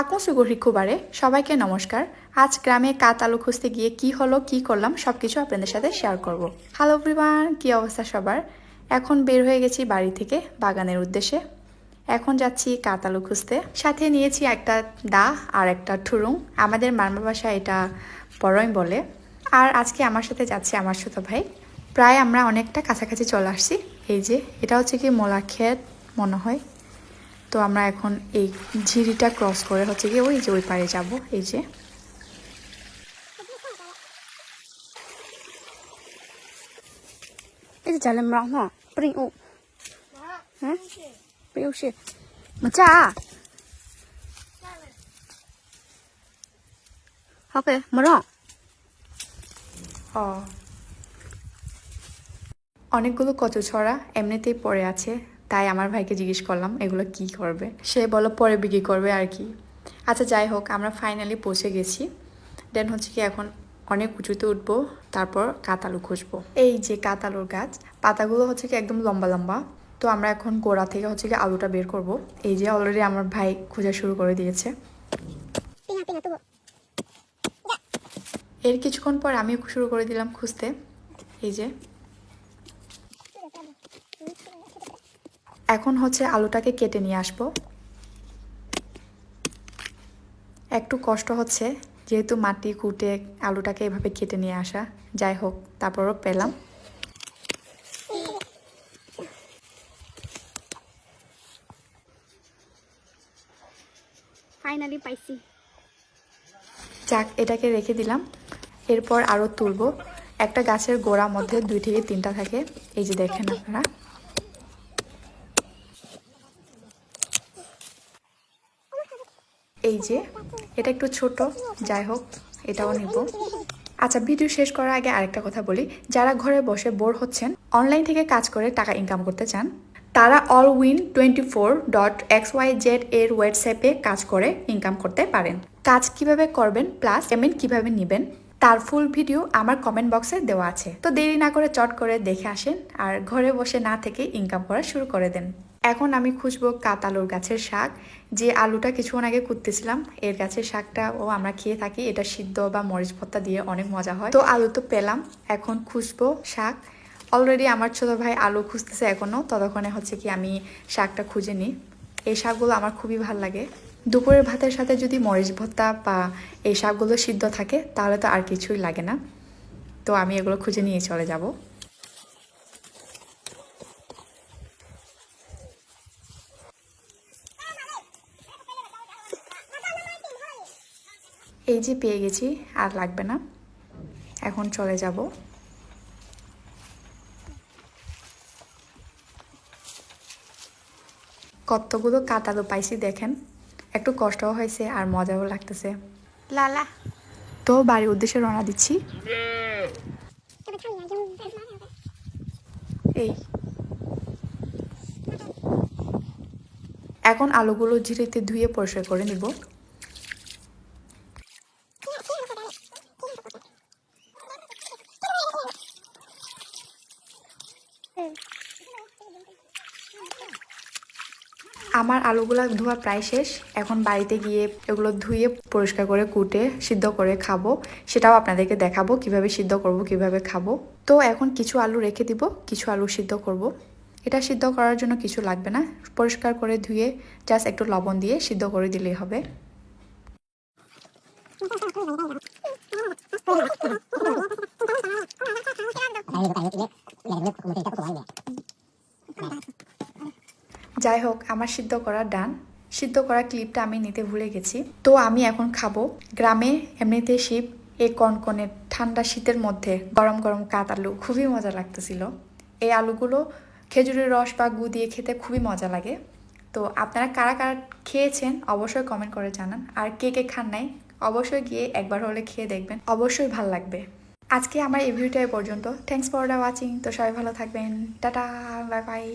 আকোসুগো রিকুবারে সবাইকে নমস্কার। আজ গ্রামে কাত আলু খুঁজতে গিয়ে কি হলো কি করলাম সবকিছু আপনাদের সাথে শেয়ার করব। হ্যালো এভরিওয়ান, কি অবস্থা সবার? এখন বের হয়ে গেছি বাড়ি থেকে বাগানের উদ্দেশ্যে। এখন যাচ্ছি কাত আলু খুঁজতে। সাথে নিয়েছি একটা দা আর একটা ঠুরুং। আমাদের মামার বাসায় এটা বড়ই বলে। আর আজকে আমার সাথে যাচ্ছে আমার ছোট ভাই। প্রায় আমরা অনেকটা কাছাকাছি চলে আসছি। এই যে এটা হচ্ছে কি মোলা ক্ষেত মনে হয়। তো আমরা এখন এই ঝিরিটা ক্রস করে হচ্ছে গিয়ে ওই যে ওই পারে যাব। এই যে一直在那忙哈，不灵哦，嗯，不有事，没炸，OK，没让， ও অনেকগুলো কচু ছড়া এমনিতেই পড়ে আছে, তাই আমার ভাইকে জিজ্ঞেস করলাম এগুলো কি করবে। সে বলো পরে বিক্রি করবে আর কি। আচ্ছা যাই হোক, আমরা ফাইনালি পৌঁছে গেছি। দেন হচ্ছে কি এখন অনেক উঁচুতে উঠবো, তারপর কাতালু খুঁজবো। এই যে কাতালুর গাছ, পাতাগুলো হচ্ছে কি একদম লম্বা লম্বা। তো আমরা এখন গোড়া থেকে হচ্ছে কি আলুটা বের করব। এই যে অলরেডি আমার ভাই খোঁজা শুরু করে দিয়েছে। এর কিছুক্ষণ পর আমিও শুরু করে দিলাম খুঁজতে। এই যে এখন হচ্ছে আলুটাকে কেটে নিয়ে আসবো। একটু কষ্ট হচ্ছে যেহেতু মাটি কুটে আলুটাকে এভাবে কেটে নিয়ে আসা। যাই হোক, তারপরও পেলাম। ফাইনালি পাইছি। যাক, এটাকে রেখে দিলাম। এরপর আরও তুলবো। একটা গাছের গোড়ার মধ্যে 2 থেকে 3টা থাকে। এই যে দেখেন আপনারা। এই যে এটা একটু ছোট, যাই হোক এটাও নিব। আচ্ছা, ভিডিও শেষ করার আগে আরেকটা কথা বলি। যারা ঘরে বসে বোর হচ্ছেন, অনলাইন থেকে কাজ করে টাকা ইনকাম করতে চান, তারা allwin24.xyz এর ওয়েবসাইটে কাজ করে ইনকাম করতে পারেন। কাজ কিভাবে করবেন প্লাস পেমেন্ট কিভাবে নেবেন তার ফুল ভিডিও আমার কমেন্ট বক্সে দেওয়া আছে। তো দেরি না করে চট করে দেখে আসেন আর ঘরে বসে না থেকে ইনকাম করা শুরু করে দেন। এখন আমি খুঁজবো কাত আলুর গাছের শাক। যে আলুটা কিছুক্ষণ আগে কুটতেছিলাম, এর গাছের শাকটা আমরা খেয়ে থাকি। এটা সিদ্ধ বা মরিচ ভর্তা দিয়ে অনেক মজা হয়। তো আলু তো পেলাম, এখন খুঁজবো শাক। অলরেডি আমার ছোট ভাই আলু খুঁজতেছে এখনো, ততক্ষণে হচ্ছে কি আমি শাকটা খুঁজে নিই। এই শাকগুলো আমার খুবই ভালো লাগে। দুপুরের ভাতের সাথে যদি মরিচ ভর্তা বা এই শাকগুলো সিদ্ধ থাকে তাহলে তো আর কিছুই লাগে না। তো আমি এগুলো খুঁজে নিয়ে চলে যাব। এই যে পেয়ে গেছি, আর লাগবে না, এখন চলে যাব। কতগুলো কাতালু পাইছি দেখেন। একটু কষ্টও হয়েছে আর মজাও লাগতেছে। লালা তো বাড়ির উদ্দেশ্যে রওনা দিচ্ছি। এই এখন আলুগুলো ঝিরিতে ধুয়ে পরিষ্কার করে নিব। আমার আলুগুলা ধোয়া প্রায় শেষ। এখন বাড়িতে গিয়ে এগুলো ধুয়ে পরিষ্কার করে কুটে সিদ্ধ করে খাবো। সেটাও আপনাদেরকে দেখাবো কিভাবে সিদ্ধ করব, কিভাবে খাবো। তো এখন কিছু আলু রেখে দিব, কিছু আলু সিদ্ধ করব। এটা সিদ্ধ করার জন্য কিছু লাগবে না, পরিষ্কার করে ধুয়ে জাস্ট একটু লবণ দিয়ে সিদ্ধ করে দিলেই হবে। যাই হোক, আমার সিদ্ধ করা ডান। সিদ্ধ করা ক্লিপটা আমি নিতে ভুলে গেছি। তো আমি এখন খাবো। গ্রামে এমনিতে শীত, এই কনকনে ঠান্ডা শীতের মধ্যে গরম গরম কাত আলু খুবই মজা লাগতেছিল। এই আলুগুলো খেজুরের রস বা গু দিয়ে খেতে খুবই মজা লাগে। তো আপনারা কারা কারা খেয়েছেন অবশ্যই কমেন্ট করে জানান। আর কে কে খান নাই অবশ্যই গিয়ে একবার হলে খেয়ে দেখবেন, অবশ্যই ভালো লাগবে। আজকে আমার এই ভিডিওটা পর্যন্ত। Thanks for watching. তো সবাই ভালো থাকবেন। Tata, bye bye.